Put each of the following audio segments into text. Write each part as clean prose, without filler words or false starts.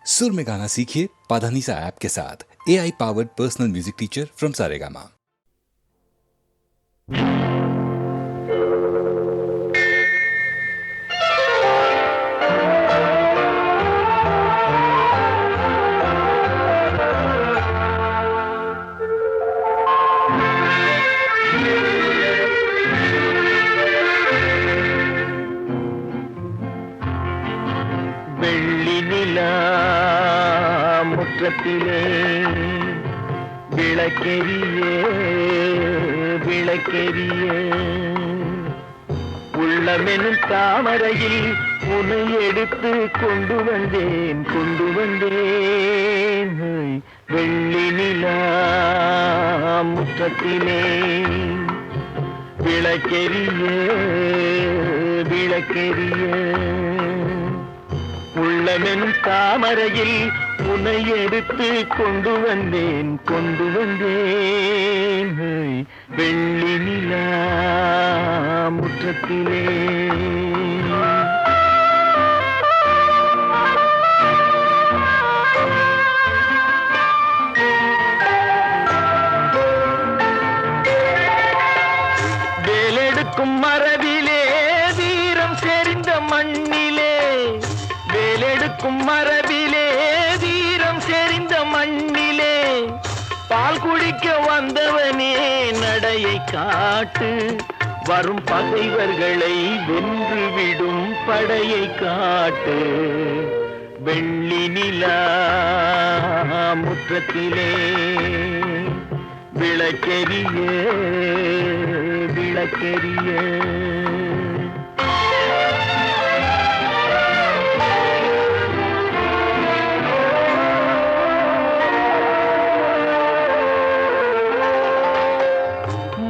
सुर में गाना सीखिए पाधानीसा ऐप के साथ। AI powered personal music teacher from Saregama. வெள்ளி நிலா முற்றத்திலே விளக்கெரிய விளக்கெரிய உள்ளமெனும் தாமரையில் உன்னை எடுத்து கொண்டு வந்தேன் வெள்ளி நிலா முற்றத்திலே விளக்கெரிய விளக்கெரிய உள்ளமெனும் தாமரையில் உன்னை எடுத்து கொண்டு வந்தேன் வெள்ளி நிலா முற்றத்திலே. வேலெடுக்கும் மரபிலே வீரம் செறிந்த மண்ணிலே, வேலெடுக்கும் மரபிலே வீரம் செறிந்த மண்ணிலே, பால் குடிக்க வந்தவனே நடையை காட்டு, வரும் பகைவர்களை வென்றுவிடும் படையை காட்டு. வெள்ளி நிலா முற்றத்திலே விளக்கெரிய விளக்கெரிய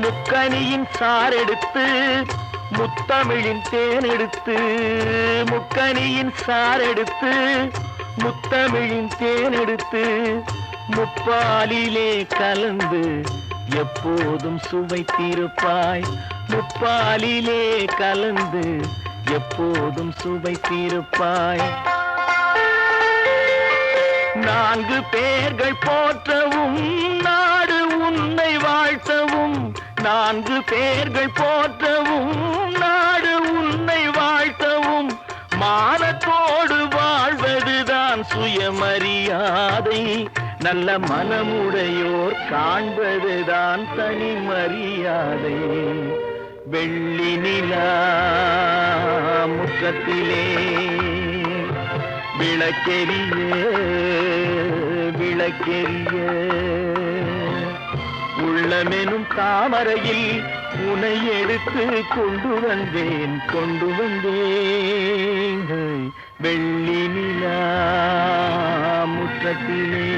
முக்கனியின் சாரெடுத்து முத்தமிழின் தேனெடுத்து, முக்கனியின் சாரெடுத்து முத்தமிழின் தேனெடுத்து, முப்பாலிலே கலந்து எப்போதும் சுவைத்திருப்பாய், முப்பாலிலே கலந்து எப்போதும் சுவைத்திருப்பாய். நான்கு பேர்கள் போற்றவும் நாடு உன்னை வாழ்த்தவும், நான்கு பேர்கள் போற்றவும் நாடு உன்னை வாழ்த்தவும், மானத்தோடு வாழ்வதுதான் சுயமரியாதை, நல்ல மனமுடையோர் காண்பதுதான் தனி மரியாதை. வெள்ளி நிலா முற்றத்திலே விளக்கெரிய விளக்கெரிய உள்ளமெனும் தாமரையில் உன்னை எடுத்து கொண்டு வந்தேன் வெள்ளி நிலா முற்றத்திலே.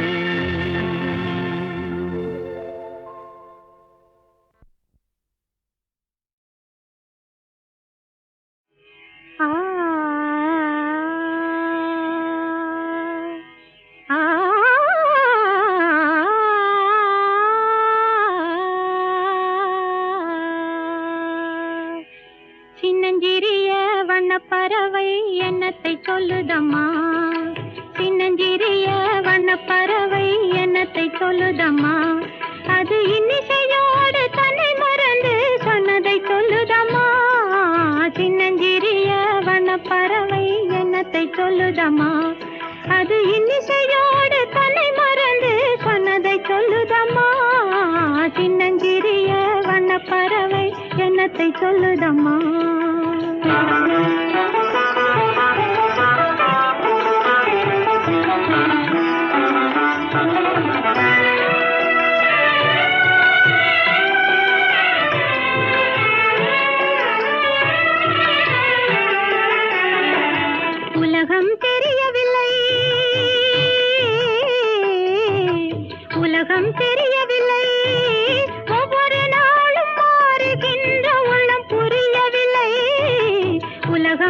சின்னஞ்சிறிய வண்ணப்பறவை என்னத்தை சொல்லுதம்மா, சின்னஞ்சிறிய வண்ணப்பறவை என்னத்தை சொல்லுதம்மா, அது இன்னிசையோடு தன்னை மறந்து சொன்னதை சொல்லுதம்மா. சின்னஞ்சிறிய வண்ணப்பறவை என்னத்தை சொல்லுதம்மா, அது இன்னிசையோடு தன்னை மறந்து சொன்னதை சொல்லுதம்மா. சின்னஞ்சிறிய வண்ணப்பறவை என்னத்தை சொல்லுதம்மா. உலகம் தெரியவில்லை, உலகம் தெரியவில்லை, ஒவ்வொரு நாளும் மாறுகின்ற உள்ளம் புரியவில்லை. உலகம்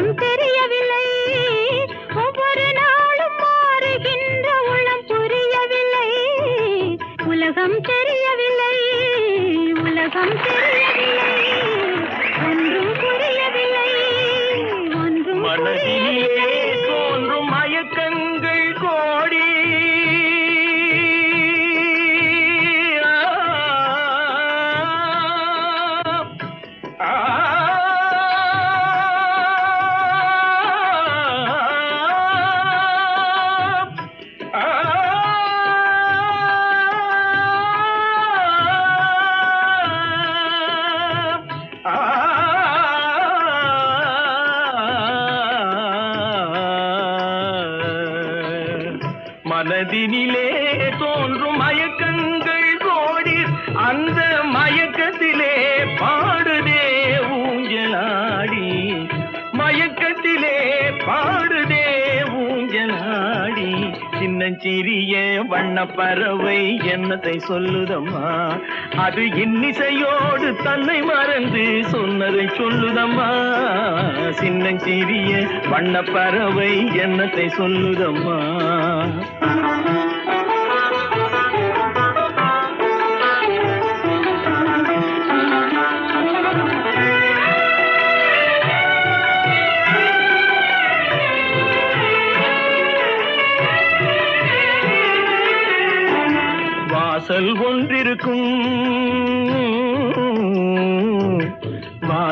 மனதினிலே தோன்றும் மயக்கங்கள் கோடி அந்த மயக்கத்திலே பாடுதே ஊஞ்சலாடி மயக்கத்திலே பாடுதே ஊஞ்சலாடி சின்னஞ்சிறிய வண்ணப்பறவை என்னத்தை சொல்லுதம்மா அது இன்னிசையோடு தன்னை மறந்து சொன்னதை சொல்லுதம்மா சின்னஞ்சிறிய வண்ணப்பறவை என்னத்தை சொல்லுதம்மா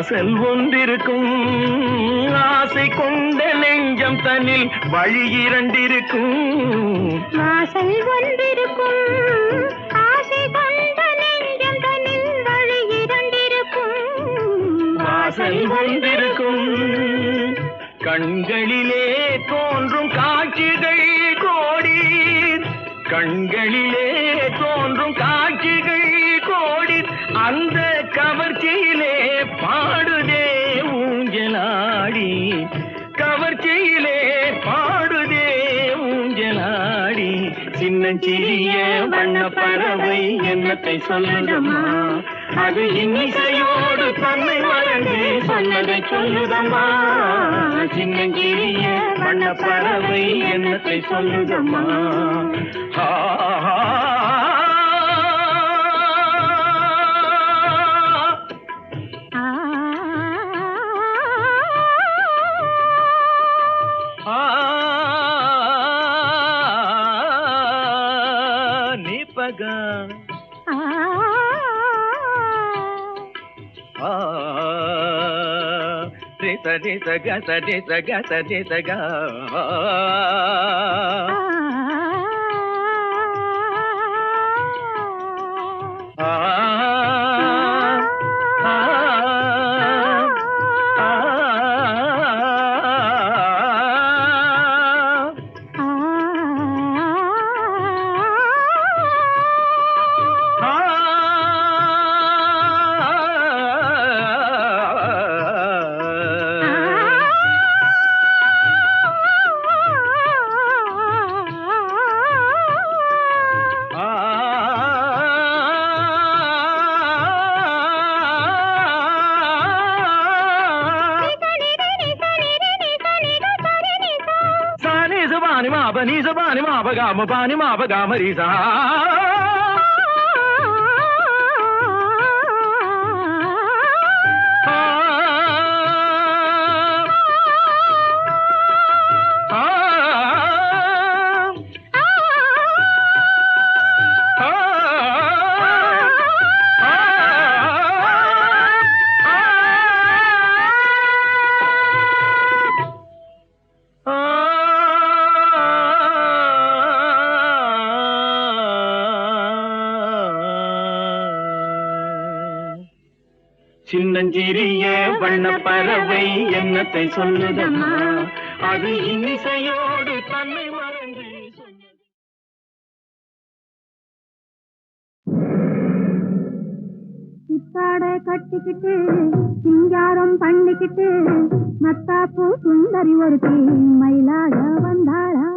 வாசல் ஒன்றிருக்கும் ஆசை கொண்ட நெஞ்சம் தன்னில் வழி இரண்டிருக்கும் வாசல் ஒன்றிருக்கும் ஆசை கொண்ட நெஞ்சம் தன்னில் வழி இரண்டிருக்கும் வாசல் ஒன்றிருக்கும் கண்களிலே தோன்றும் காட்சிகள் கோடி கண்களிலே தோன்றும் காட்சிகள் கோடி அந்த கவர்ச்சியிலே பாடுதே ஊஞ்சலாடி கவர்ச்சியிலே பாடுதே ஊஞ்சலாடி சின்னஞ்சிறிய வண்ணப்பறவை என்னத்தை சொல்லுதம்மா அது இன்னிசையோடு தன்னை மறந்து சொன்னதை சொல்லுதம்மா சின்னஞ்சிறிய வண்ணப்பறவை என்னத்தை சொல்லுதம்மா நிபகா ரித ரித க Pani ma ba ga ma ri sa சின்னஞ்சிறிய வண்ணப்பறவை என்னத்தை சொல்லுதம்மா அது இன்னிசையோடு தன்னை மறந்து சொன்னது சித்தாடை கட்டிக்கிட்டு சிங்காரம் பண்ணிக்கிட்டு மத்தாப்பூ சுந்தரி ஒருத்தி மயிலாக வந்தாளா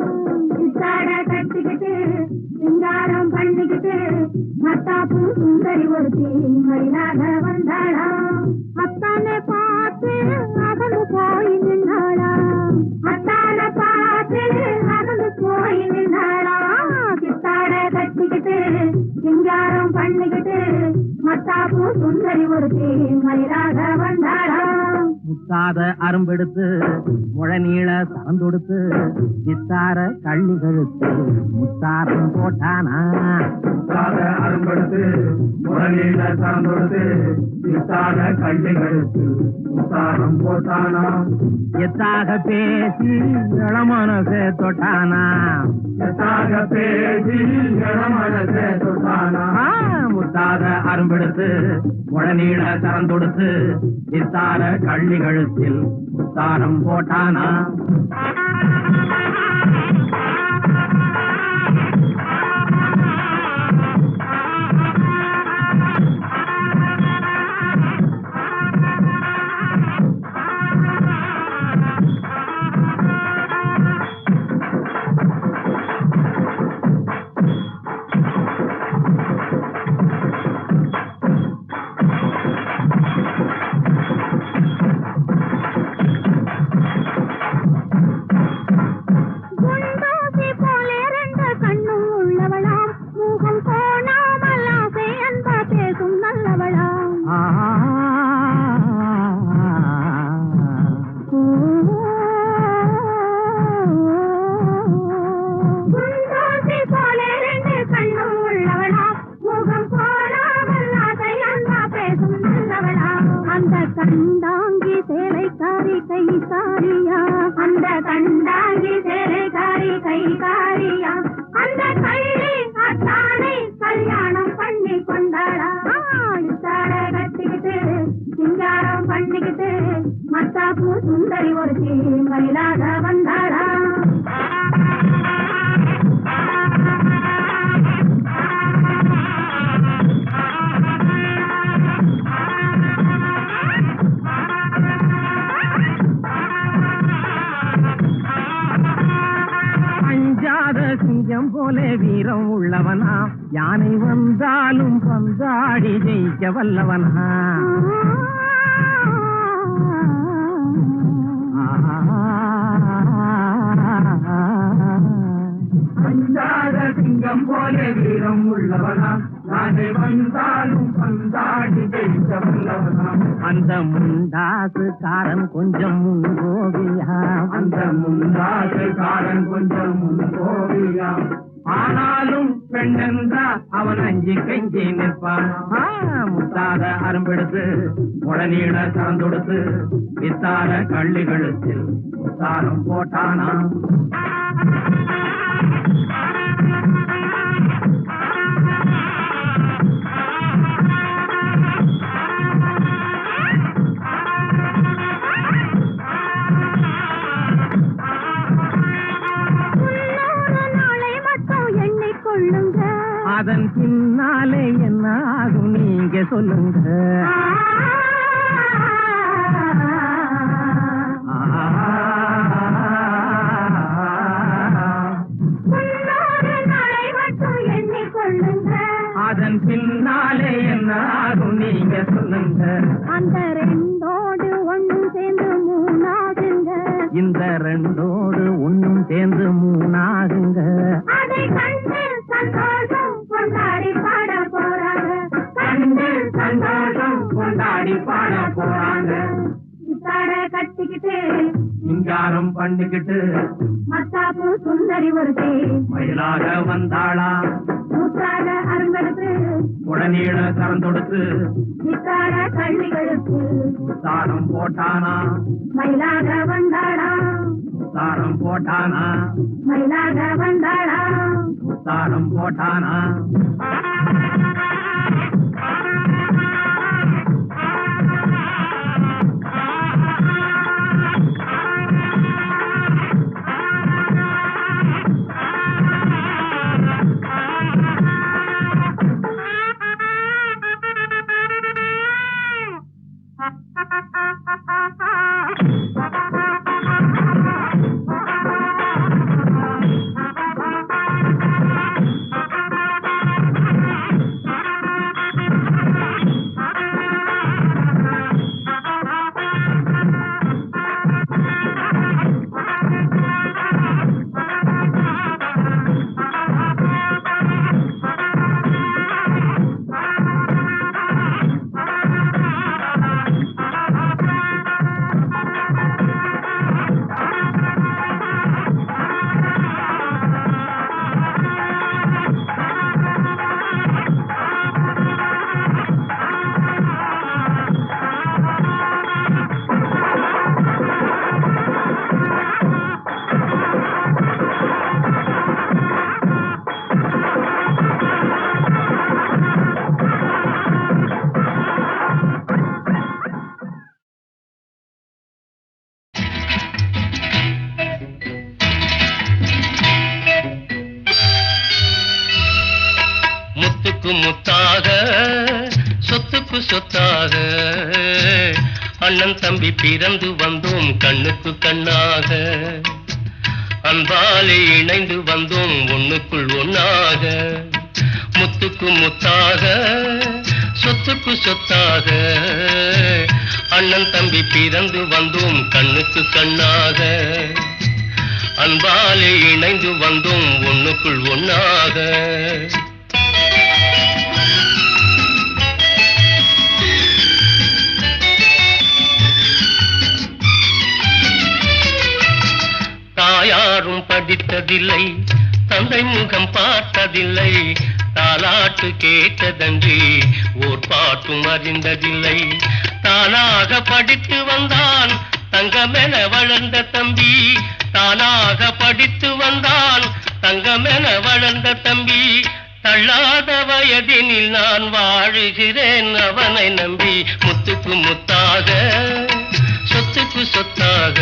சித்தாடை கட்டிக்கிட்டு சிங்காரம் பண்ணிக்கிட்டு மத்தாப்பூ சுந்தரி ஒருத்தி மயிலாக வந்தாளா அத்தானை பார்த்து அகந்து போய் நின்றாளா அத்தானை பார்த்து அகந்து போய் நின்றாளா சித்தாடை கட்டிக்கிட்டு சிங்காரம் பண்ணிக்கிட்டு மத்தாப்பூ சுந்தரி ஒருத்தி மயிலாக வந்தாளா முத்தாத அரும்பெடுத்து முழநீள சரந்தொடுத்து சித்தார கள்ளி கழுத்து முத்தாரம் போட்டானா முத்தாத அரும்பெடுத்து முழநீள சரந்தொடுத்து சித்தார கள்ளி கழுத்து முத்தாரம் போட்டானா எத்தாக பேசி இளமனசே தொட்டானா எத்தாக பேசி இளமனசே தொட்டானா முத்தாத அரும்பெடுத்து முழநீள சரந்தொடுத்து சித்தார கள்ளி கழுத்தில் முத்தாரம் போட்டானா காரியா அந்த கண்டாங்கி சேலைக்காரி கைகாரியா அந்த கள்ளி அத்தானை கல்யாணம் பண்ணி கொண்டாளா இத்தாட கட்டிக்கிட்டு சிங்காரம் பண்ணிக்கிட்டு மத்தாப்பு சுந்தரி ஒருத்தி மயிலாக வந்தாளா சிங்கம் போல வீரம் உள்ளவனா யானை வந்தாலும் பந்தாடி ஜெயிக்க வல்லவனா பஞ்சாத சிங்கம் போல வீரம் உள்ளவனா யானை வந்தாலும் பந்தாடி ஜெயிக்க வல்லவனா அந்த முண்டாசுக்காரன் கொஞ்சம் முன்கோவியா அந்த முண்டாசுக்காரன் கொஞ்சம் முன்கோவியா ஆனாலும் பெண்ணென்றா அவன் அஞ்சி கெஞ்சி நிற்பான் முத்தாத அரும்பெடுத்து முழநீள சறந்தொடுத்து வித்தார கள்ளிகளுக்கு முத்தாரம் போட்டானா அதன் பின்னாலே என்ன ஆகும் நீங்க சொல்லுங்க அதன் பின்னாலே என்ன ஆகும் நீங்க சொல்லுங்க அந்த ரெண்டோடு ஒண்ணும் சேர்ந்து மூணாகுங்க இந்த ரெண்டோடு ஒண்ணும் சேர்ந்து மூணாகுங்க அதை கண்டு சந்தோஷம் கொண்டாடி பாட போறாங்க கண்டு சந்தோஷம் கொண்டாடி பாட போறாங்க இத்தாட கட்டிக்கிட்டு சிங்காரம் பண்ணிக்கிட்டு மத்தாப்பு சுந்தரி ஒருத்தி மயிலாக வந்தாளா முத்தாக அரும்பெடுத்து உடனீள கறந்தொடுத்து இத்தாட கள்ளிகளுக்கு முத்தாரம் போட்டானா மயிலாக வந்தாளா முத்தாரம் போட்டானா மயிலாக வந்தாளா முத்தாரம் போட்டானா முத்தாக சொத்துக்கு சொத்தாக அண்ணன் தம்பி பிறந்து வந்தோம் கண்ணுக்கு கண்ணாக அன்பாலே இணைந்து வந்தோம் ஒண்ணுக்குள் ஒன்னாக முத்துக்கு முத்தாக சொத்துக்கு சொத்தாக அண்ணன் தம்பி பிறந்து வந்தோம் கண்ணுக்கு கண்ணாக அன்பாலே இணைந்து வந்தோம் ஒண்ணுக்குள் ஒன்னாக தாயாரும் படித்ததில்லை தந்தை முகம் பார்த்ததில்லை தாலாட்டு கேட்டதன்றி ஓர் பாட்டும் அறிந்ததில்லை தானாக படித்து வந்தான் தங்கமென வளர்ந்த தம்பி தானாக படித்து வந்தான். தங்கமென வளர்ந்த தம்பி தள்ளாத வயதினில் நான் வாழுகிறேன் அவனை நம்பி. முத்துக்கு முத்தாக சொத்துக்கு சொத்தாக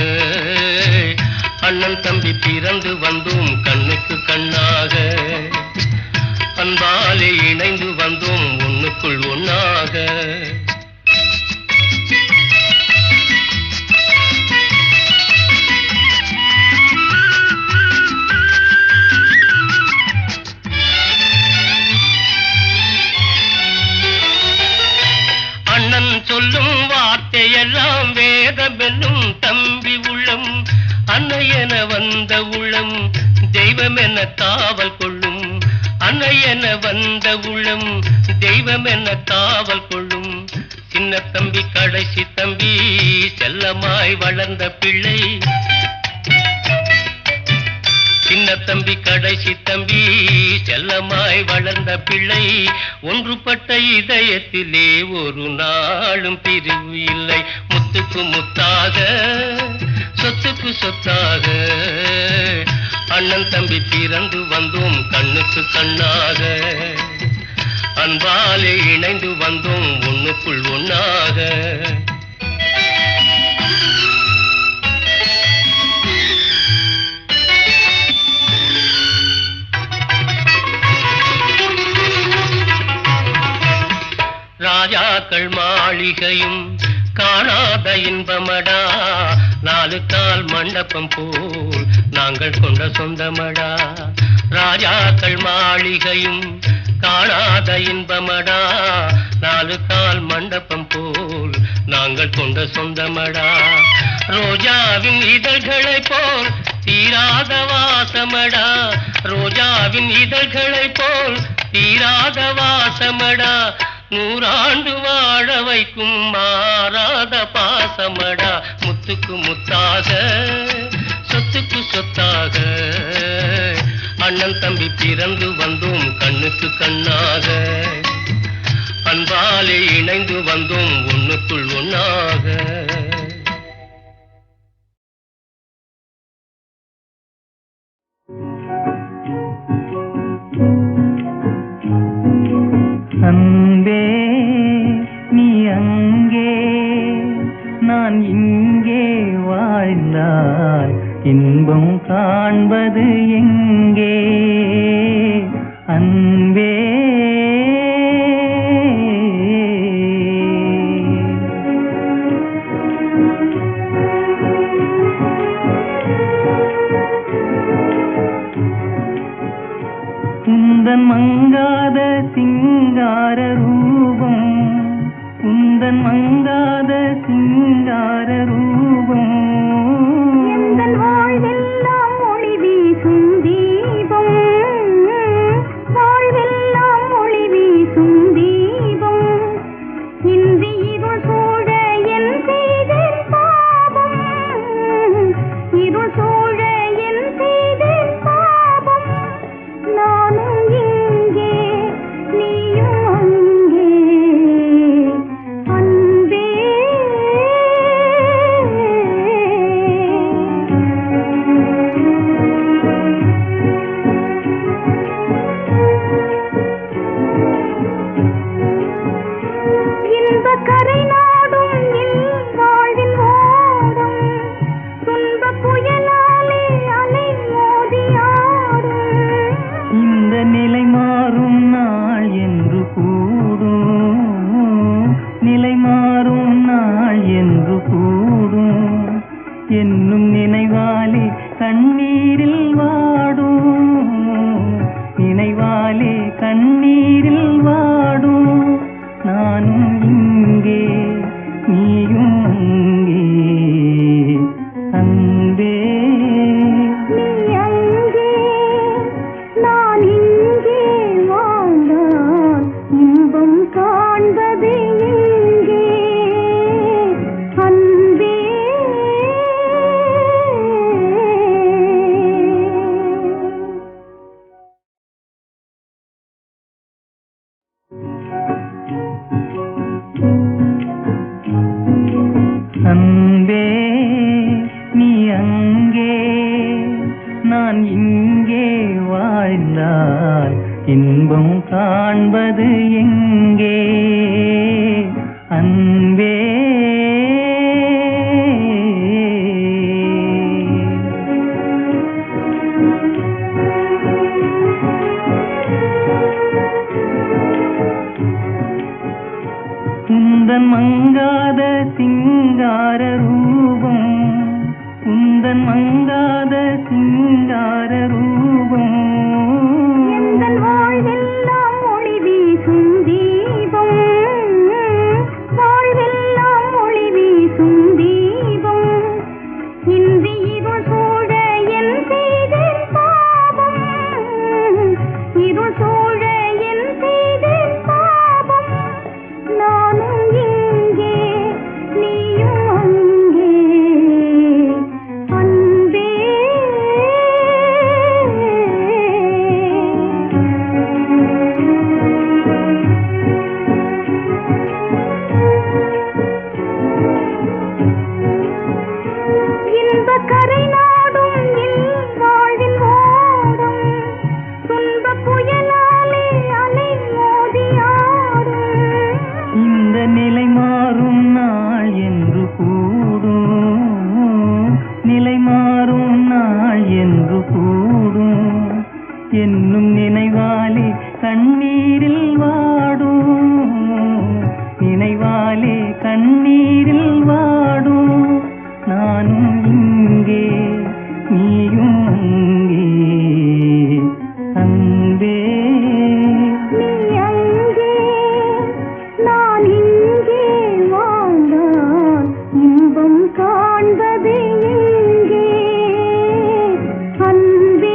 அண்ணன் தம்பி பிறந்து வந்தோம் கண்ணுக்கு கண்ணாக. அன்பாலே இணைந்து வந்தோம் ஒண்ணுக்குள் ஒண்ணாக. அண்ணன் சொல்லும் வார்த்தையெல்லாம் வேதமென்னும் தம்பி உள்ளம். அன்னையென வந்த உள்ளம் தெய்வம் என காவல் கொள்ளும். அன்னையென வந்த உள்ளம் தெய்வம் என காவல் கொள்ளும். சின்ன தம்பி கடைசி தம்பி செல்லமாய் வளர்ந்த பிள்ளை. சின்ன தம்பி கடைசி தம்பி செல்லமாய் வளர்ந்த பிள்ளை. ஒன்றுபட்ட இதயத்திலே ஒரு நாளும் பிரிவு இல்லை. முத்துக்கு முத்தாக சொத்துக்கு சொத்தாக அண்ணன் தம்பி பிறந்து வந்தோம் கண்ணுக்கு கண்ணாக. அன்பாலே இணைந்து வந்தோம் ஒண்ணுக்குள் ஒண்ணாக. ராஜாக்கள் மாளிகையும் காணாத இன்பமடா. 4 கால் மண்டபம் போல் நாங்கள் கொண்ட சொந்தமடா. ராஜாக்கள் மாளிகையும் காணாத இன்பமடா. 4 கால் மண்டபம் போல் நாங்கள் கொண்ட சொந்தமடா. ரோஜாவின் இதழ்களை போல் தீராத வாசமடா. ரோஜாவின் இதழ்களை போல் தீராத வாசமடா. 100 ஆண்டு வாழ வைக்கும் மாறாத பாசமடா. முத்துக்கு முத்தாக சொத்துக்கு சொத்தாக அண்ணன் தம்பி பிறந்து வந்தோம் கண்ணுக்கு கண்ணாக. அன்பாலே இணைந்து வந்தோம் ஒண்ணுக்குள் ஒண்ணாக. அன்பே நீ அங்கே நான் இங்கே வாழ்ந்தால் இன்பம் காண்பது எங்கே? அன்பே உந்தன் மங்காத சிங்கார ரூபம், உந்தன் மங்காத சிங்கார ரூபம் எங்கள் வாழ்வெல்லாம் ஒளி வீசும் தீபம், வாழ்வெல்லாம் ஒளி வீசும் தீபம். இன்றி இருள் சூழ என் செய்தேன் பாவம், இருள் சூழ என் செய்தேன் பாவம். நானும் இங்கே நீயும் அங்கே அன்பே. இன்பம் காண்பது எங்கே அன்பே? உந்தன் மங்காத சிங்கார ரூபம், உந்தன் மங்காத சிங்கார ரூபம், எந்தன் வாழ்வெல்லாம் ஒளி வீசும் தீபம், வாழ்வெல்லாம் ஒளி வீசும் தீபம், இன்றி இருள் சூழ என் செய்தேன் பாவம், இருள் சூழ என் செய்தேன் பாவம், நானும் இங்கே நீயும் அங்கே அன்பே. இன்பக் கரை நாடும் என் வாழ்வின் ஓடம், துன்பப் புயலாலே அலை மோதியாடும், இந்த நிலை மாறும் நாள் என்று கூடும், நிலை மாறும் நாள் என்று கூடும், என்னும் நினைவாலே கண்ணீரில் வாடும், நினைவாலே கண்ணீரில் வாடும், நானும் இங்கே நீயும் அங்கே அன்பே. நீ அங்கே நான் இங்கே வாழ்ந்தால் இன்பம் காண்பது எங்கே அன்பே.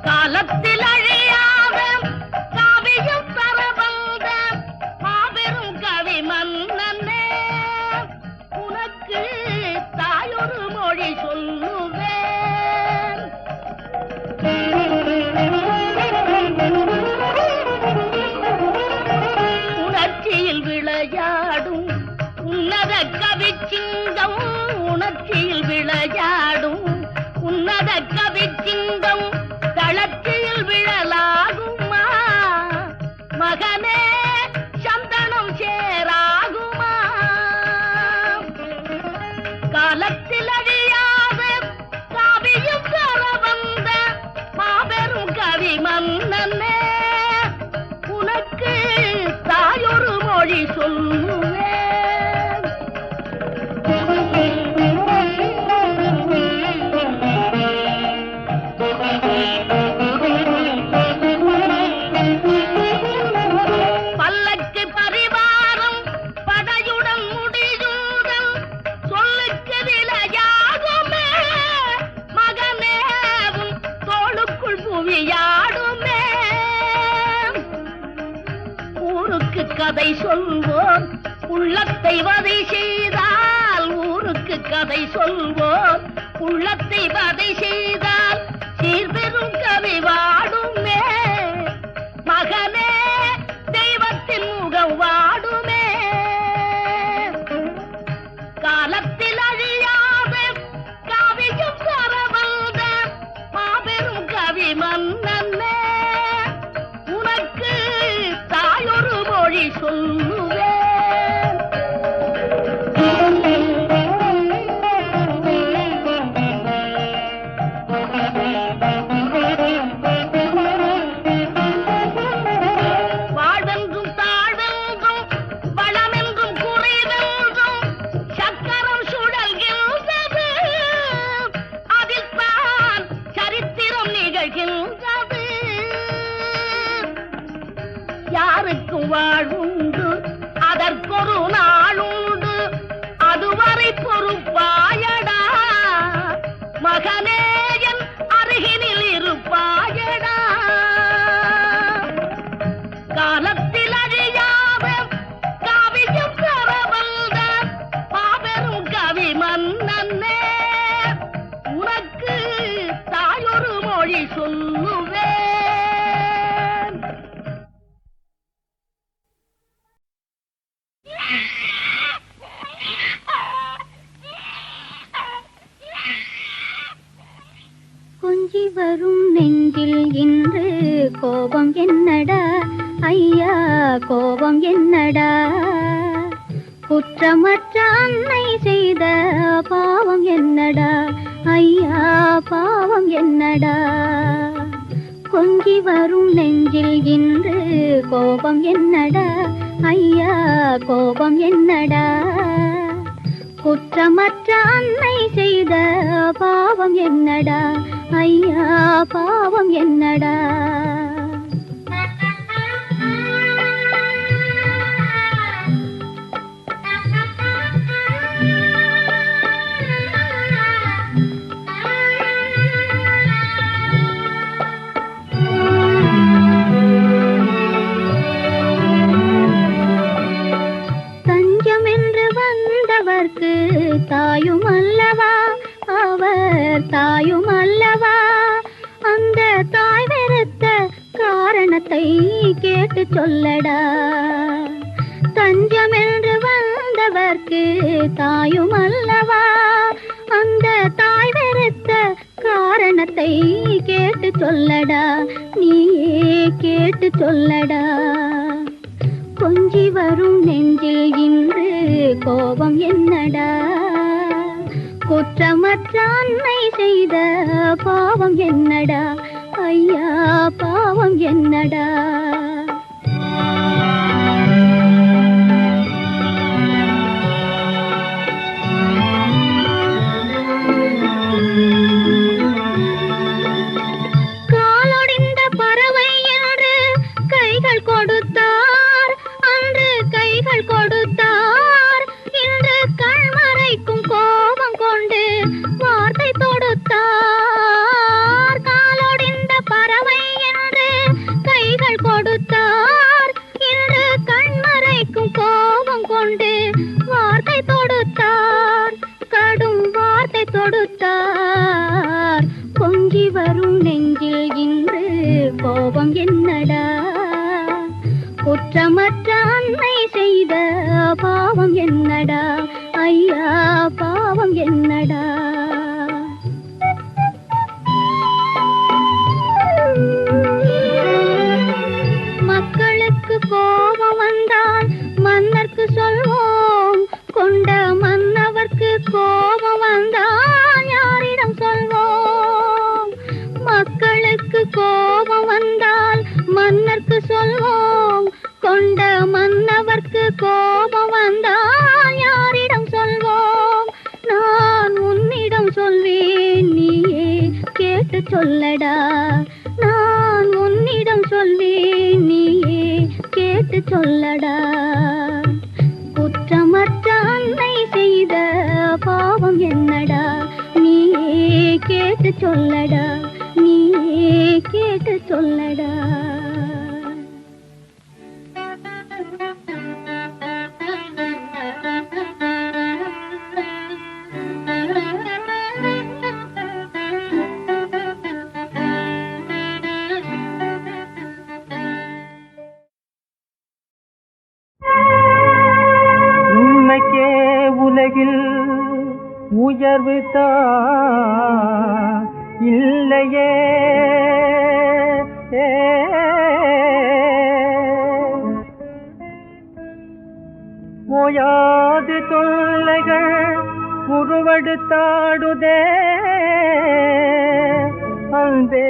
காலத்தில் அழியாத காவியம் தர வந்த மாபெரும் கவி மன்னனே, உனக்கு தாயொரு மொழி சொல்லுவேன். உணர்ச்சியில் விளையாடும் உன்னத கவி சிங்கம், உணர்ச்சியில் விளையாடும் உன்னத கவி சிங்கம், தளர்ச்சியில் விழலாகுமா மகனே, சந்தனம் சேராகுமா? காலத்தில் அழியாத காவியம் தர வந்த மாபெரும் கவி மன்னனே, உனக்கு தாயொரு மொழி சொல்லுவேன். பல்லக்கு பரிவாரம் படையுடன் முடியுதல் சொல்லுக்கு விளையாடுமே மகனேவும் தோளுக்குள் புவியாடுமே. ஊருக்கு கதை சொல்வோம் உள்ளத்தை வதை செய்தால், ஊருக்கு கதை சொல்வோம் உள்ளத்தை வதை செய்தால், சீர்பெரும் கவி வாடுமே மகனே, தெய்வத்தின் முகம் வாடுமே. காலத்தில் அழியாத காவியம் தர வந்த மாபெரும் கவி மன்னனே, உனக்கு தாயொரு மொழி சொல்லுவேன். வாழ்வென்றும் தாழ்வென்றும் வளமென்றும் குறைவென்றும் சக்கரம் சுழல்கின்றது, அதில் தான் சரித்திரம் நிகழ்கின்றது. யாருக்கும் வாழ்வுண்டு அதற்கொரு நாளுண்டு, அதுவரை பொறுப்பாயடா மகனே, என் அருகினில் இருப்பாயடா. கோபம் என்னடா ஐயா கோபம் என்னடா குற்றமற்ற அன்னை செய்த பாவம் என்னடா ஐயா பாவம் என்னடா கொஞ்சி வரும் நெஞ்சில் இன்று கோபம் என்னடா ஐயா கோபம் என்னடா குற்றமற்ற அன்னை செய்த பாவம் என்னடா ஐயா பாவம் என்னடா தாயும் அல்லவா அவர் தாயும் அல்லவா அந்த தாய் வெறுத்த காரணத்தை கேட்டு சொல்லடா தஞ்சம் என்று வந்தவர்க்கு தாயும் அல்லவா அந்த தாய் வெறுத்த காரணத்தை கேட்டு சொல்லடா நீயே கேட்டு சொல்லடா கொஞ்சி வரும் நெஞ்சில் இன்று கோபம் என்னடா குற்றமற்ற அன்னை செய்த பாவம் என்னடா ஐயா பாவம் என்னடா காலொடிந்த பறவை என்று கைகள் கொடுத்தார் அன்று கைகள் கொடுத்தார் இன்று கண்மறைக்கும் கோபம் கொண்டு வார்த்தை தொடுத்தார் காலொடிந்த பறவை என்று கைகள் கொடுத்தார் இன்று கண்மறைக்கும் கோபம் கொண்டு வார்த்தை தொடுத்தார் கடும் வார்த்தை தொடுத்தார் பொங்கி வரும் நெஞ்சில் இன்று கோபம் என்னடா குற்றமற்ற அன்னை செய்த பாவம் என்னடா ஐயா பாவம் என்னடா மக்களுக்கு கோபம் வந்தால் மன்னர்க்கு சொல்வோம் கொண்ட மன்னவர்க்கு கோபம் வந்தால் யாரிடம் சொல்வோம் மக்களுக்கு கோபம் வந்தால் மன்னர்க்கு சொல்வோம் கொண்ட மன்னவர்க்கு கோபம் வந்தால் யாரிடம் சொல்வோம் நான் உன்னிடம் சொல்வேன் நீயே கேட்டு சொல்லடா நான் உன்னிடம் சொல்வேன் நீயே கேட்டு சொல்லடா குற்றமற்ற அன்னை செய்த பாவம் என்னடா நீயே கேட்டு சொல்லடா நீயே கேட்டு சொல்லடா உண்மைக்கே உலகில் உயர்வு தான் இல்லையே ஓயாது தொல்லைகள் உருவெடுத்தாடுதே அன்பே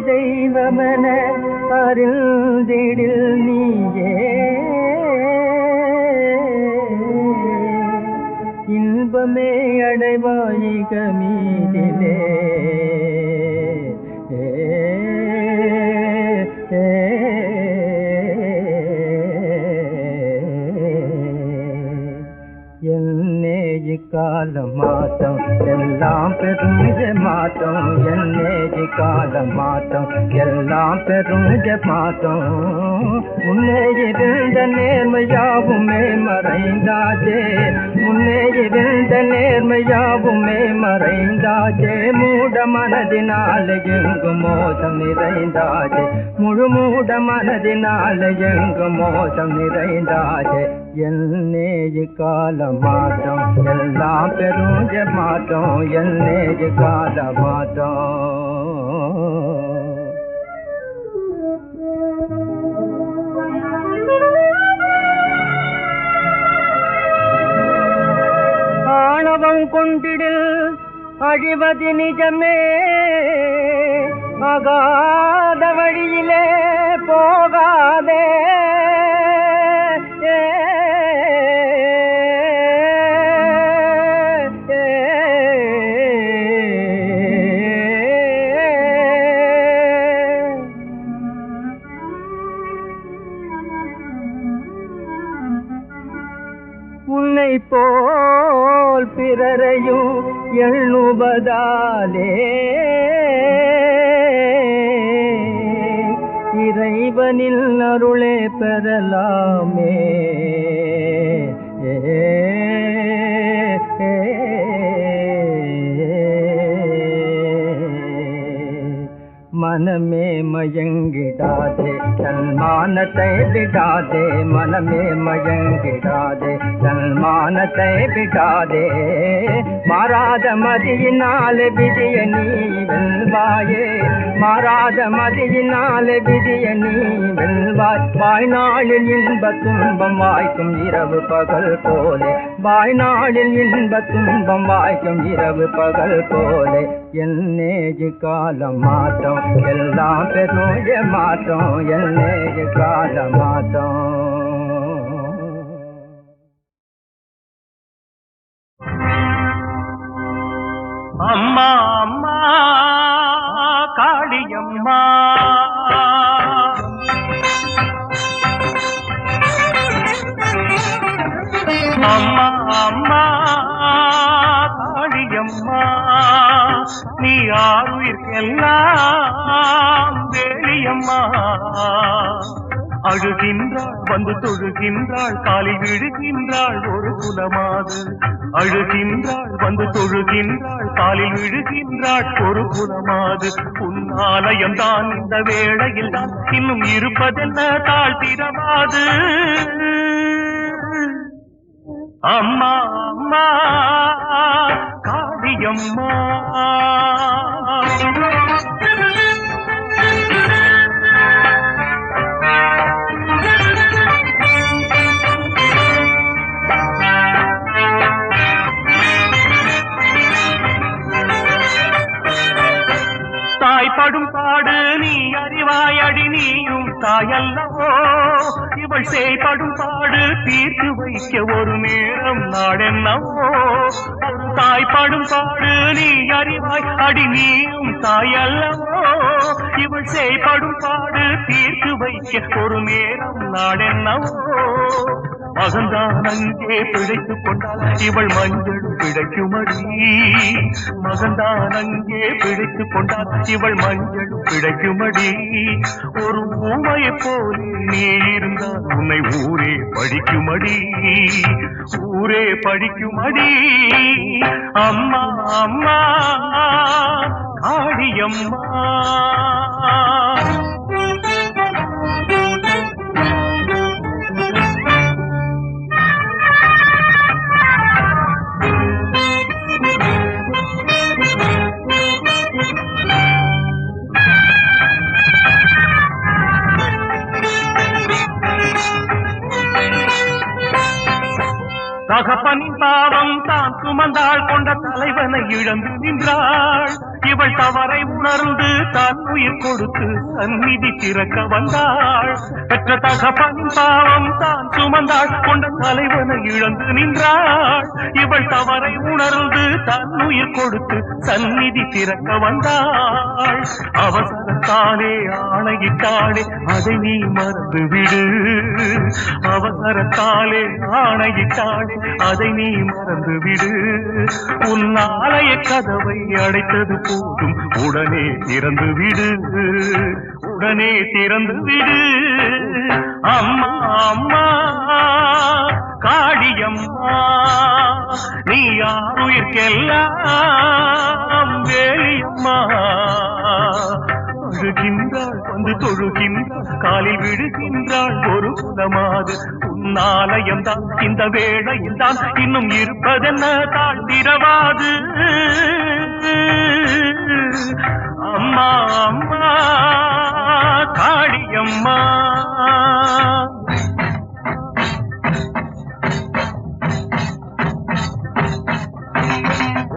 தெய்வமென அறிந்திடில் நீயே இன்பமே அடைவாயிக மீதிலே என்னே இக்கால மாற்றம் எல்லாம் பெருமித மாற்றம் என்னே இக்கால மாற்றம் எல்லாம் பெருமித மாற்றம் முன்னே இருந்த நேர்மையாவுமே மறைந்தாச்சே முன்னே இருந்த நேர்மையாவுமே மறைந்தாச்சே மூட மனதினால எங்கு மோசம் நிறைந்தாச்சே முழு மூட மனதினால எங்கு மோசம் நிறைந்தாச்சே என்னே கால மாற்றம் எல்லாம் பெருஞ்ச மாற்றம் என்னே கால மாற்றம் அழிவது நிஜமே ஆகாத வழியிலே போகாதே உன்னை போல் பிறரையும் எண்ணுவதாலே இறைவனில் அருளே பெறலாமே மனமே மயங்கிடாதே தன்மானத்தை விடாதே மனமே மயங்கிடாதே தன்மானத்தை விடாதே மாறாத மதியினாலே விதிய நீ வெல்வாயே மாறாத மதியினாலே விதிய நீ வெல்வாய் வாய்நாளில் இன்ப துன்பம் வாய்க்கும் இரவு பகல் போலே வாய்நாளில் இன்ப துன்பம் வாய்க்கும் இரவு பகல் போலே என்னேஜு காலம் மாற்றம் எல்லாம் பெரிய மாற்றம் என்னேஜு காலம் மாற்றம் அம்மா அம்மா காளியம்மா அம்மா அம்மா காளியம்மா நீ ஆறுயிர்க்கெல்லாம் வேலியம்மா அழுகின்றாள் வந்து தொழுகின்றாள் காலில் விழுகின்றாள் ஒரு குலமாது அழுகின்றாள் வந்து தொழுகின்றாள் காலில் விழுகின்றாள் ஒரு குலமாது உன்னாலயம் தான் இந்த வேளையில் தான் இன்னும் இருப்பதென்ன தாழ்த்திரமாது அம்மா அம்மா காளியம்மா தாய்ப்படும் பாடு நீ அறிவாயடி நீயும் தாயல்லவோ இவள் செய்படும் பாடு தீர்த்து வைக்க ஒரு நேரம் நாடென்னவோ தாய்ப்படும் பாடு நீ அறிவாய் அடி நீயும் தாயல்லவோ இவள் செய்படும் பாடு தீர்த்து வைக்க ஒரு நேரம் நாடென்னவோ மகன்தான் அங்கே பிழைத்துக் கொண்டால் இவள் மஞ்சள் பிழைக்குமடி மகன்தான் அங்கே பிழைத்துக் கொண்டால் இவள் மஞ்சள் பிழைக்குமடி ஒரு ஊமையை போல் நீ இருந்தால் உன்னை ஊரே படிக்குமடி ஊரே படிக்குமடி அம்மா அம்மா காளியம்மா தகப்பனின் பாவம் தான் சுமந்தாள் கொண்ட தலைவனை இழந்து நின்றாள் இவள் தவறை உணர்ந்து தான் உயிர் கொடுத்து சந்நிதி திறக்க வந்தாள் பெற்ற தகப்பனின் பாவம் தான் சுமந்தாள் கொண்ட தலைவனை இழந்து நின்றாள் இவள் தவறை உணர்ந்து தான் உயிர் கொடுத்து சந்நிதி திறக்க வந்தாள் அவசரத்தாலே ஆணையிட்டாளே அதை நீ மறந்து விடு அவசரத்தாலே ஆணையிட்டாளே அதை நீ மறந்து விடு உன் ஆலய கதவை அடைத்தது போதும் உடனே திறந்து விடு உடனே திறந்து விடு அம்மா அம்மா காளியம்மா நீ யாருயிர்க்கெல்லாம் வேலியம்மா அழுகின்றாள் வந்து தொழுகின்றாள் காலில் விழுகின்றாள் ஒரு குலமாது உன்னாலயம் தான் இந்த வேளையில் தான் இன்னும் இருப்பதென்ன தாழ்த்திரவாது அம்மா அம்மா காளியம்மா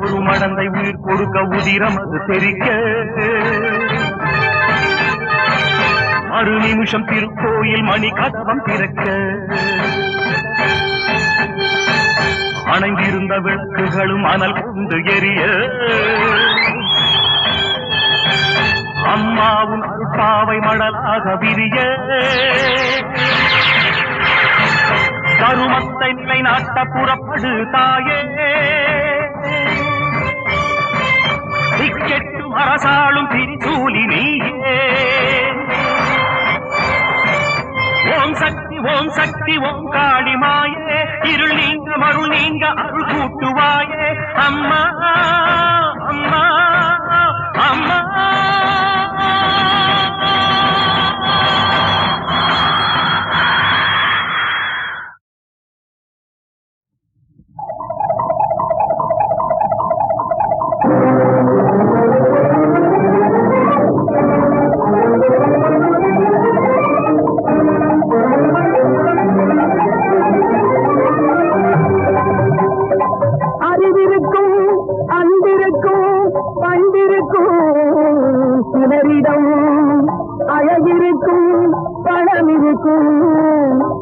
ஒரு மடந்தை உயிர் கொடுத்து ஒழுக உதிரம் அது தெரிக்க மறு நிமிஷம் திருக்கோயில் மணி கதவம் திறக்க அணைந்திருந்த விளக்குகளும் அனல் கொண்டு எரிய அம்மாவும் அருட்பாவை மடலாக விரிய கருமத்தை நிலைநாட்ட புறப்படு தாயே திக்கெட்டும் அரசாளும் திரிசூலி நீயே ஓம் சக்தி ஓம் காளி மாயே இருள் நீங்க மருள் நீங்க அருள் கூட்டுவாயே அம்மா அம்மா அம்மா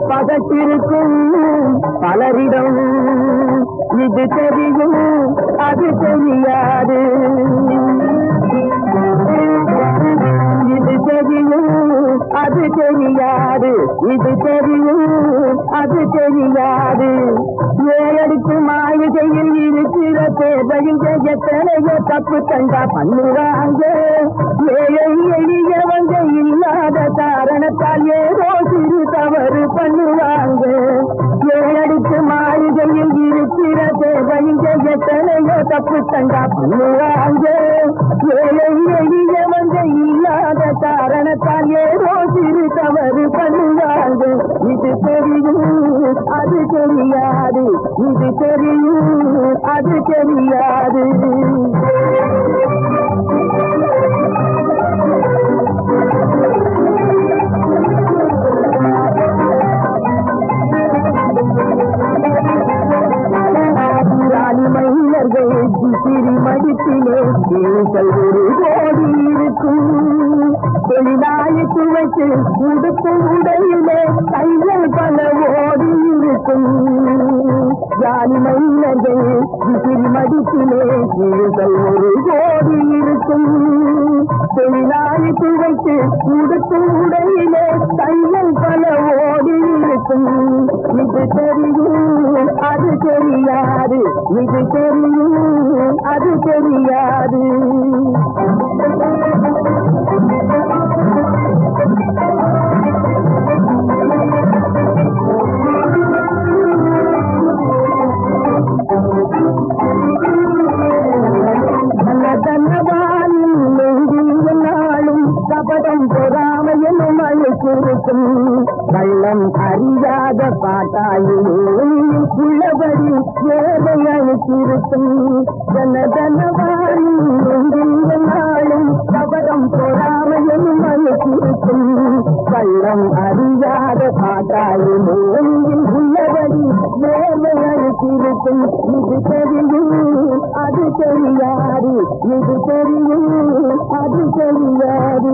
பகத்திருக்கும் பலரிடம் இது தெரியும் அது தெரியாது இது தெரியும் அது தெரியாது இது தெரியும் அது தெரியாது ஏழடுக்கு மாளிகையில் இருக்கிற தேவையும் எத்தனையோ தப்பு கண்டா பண்ணுவாங்க ஏழை எளியவங்க இல்லாத காரணத்தால் ஏதோ சிறு தவறு பண்ணுவாங்க ஏழடுக்கு மாளிகையில் இருக்கிற தேவையும் எத்தனையோ தப்பு கண்டா பண்ணுவாங்க ஏழை எளியவங்க இல்லாத காரணத்தால் ஏதோ சிறு தவறு பண்ணுவாங்க இது தெரியும் அது தெரியாது இது தெரியும் அது தெரியாது மயிலர்கள் சிரி மடிப்பிலே நீங்கள் ஒரு கோடி இருக்கும் தொழிலாளிக்கு வைத்து உடுக்கும் உடையிலே கைகள் பல ஓடி இருக்கும் ஜாலி மயிலர்கள் சிரி மடிப்பிலே நீங்கள் ஒரு கோடி இருக்கும் தொழிலாளிக்கு வைத்து உடுக்கும் உடையிலே கைகள் பல ஓடி இருக்கும் இது தெரியும் அது தெரியாது இது தெரியும் அது தெரியாது நாளும் கபடம் பொறாமையனும் அழுத்திருக்கும் கள்ளம் அறியாத பாட்டாயிலே உள்ளபடி வேலை அழுத்திருக்கும் ஜனதனவாரின் நாளும் கபடம் பொறாமையனும் அழுத்திருக்கும் கள்ளம் அறியாத பாட்டாயிலே உள்ளபடி வேலை அழுத்திருக்கும் இது தெரியும் அது தெரியாது இது தெரியும் அது தெரியாது